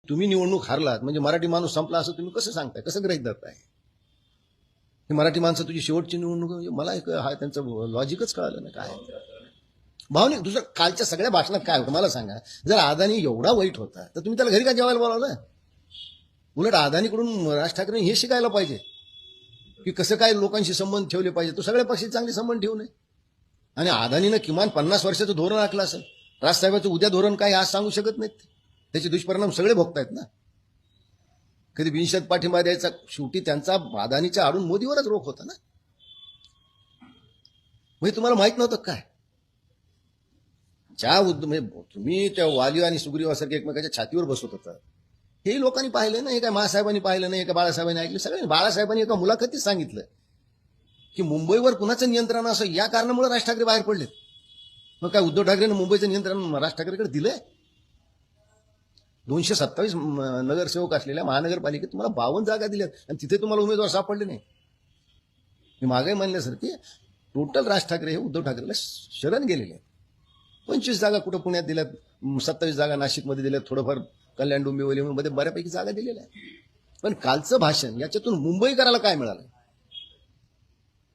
तुम्ही निवडणूक हारलात म्हणजे मराठी माणूस संपला असं तुम्ही कसं सांगताय, कसं गृहीत धरताय? ही मराठी माणसं तुझी शेवटची निवडणूक म्हणजे मला हा त्यांचं लॉजिकच कळालं ना काय भावनिक. दुसरं कालच्या सगळ्या भाषणात काय होतं मला सांगा. जर अदानी एवढा वाईट होता तर तुम्ही त्याला घरी का जेवायला बोलावलं? उलट अदानीकडून राज ठाकरे हे शिकायला पाहिजे की कसं काय लोकांशी संबंध ठेवले पाहिजे. तो सगळ्या पक्षी चांगले संबंध ठेवू नये. आणि अदानीनं किमान 50 वर्षाचं धोरण आखलं असेल. राजसाहेबांचं उद्या धोरण काय आज सांगू शकत नाहीत. त्याचे दुष्परिणाम सगळे भोगतायत ना. कधी बिनशर्त पाठिंबा द्यायचा, शेवटी त्यांचा अदानीच्या आडून मोदीवरच रोख होता ना. म्हणजे तुम्हाला माहित नव्हतं काय ज्या म्हणजे तुम्ही त्या वाली आणि सुग्रीवासारखे एकमेकाच्या छातीवर बसत होता हे लोकांनी पाहिलं ना. हे काय महासाहेबांनी पाहिलं नाही, एका बाळासाहेबांनी ऐकलं. सगळ्यांनी बाळासाहेबांनी एका मुलाखतीत सांगितलं की मुंबईवर कुणाचं नियंत्रण असं या कारणामुळे राज ठाकरे बाहेर पडलेत. मग काय उद्धव ठाकरेनं मुंबईचं नियंत्रण राज ठाकरेकडे दिलंय? 227 नगरसेवक असलेल्या महानगरपालिकेत तुम्हाला 52 जागा दिल्यात आणि तिथे तुम्हाला उमेदवार सापडले नाही. मी मागे म्हणल्यासारखी टोटल राज ठाकरे हे उद्धव ठाकरेला शरण गेलेले आहेत. 25 जागा कुठं पुण्यात दिल्यात, 27 जागा नाशिकमध्ये दिल्यात, थोडंफार कल्याण डोंबिवलीमध्ये बऱ्यापैकी जागा दिलेल्या आहेत. पण कालचं भाषण याच्यातून मुंबईकराला काय मिळालं?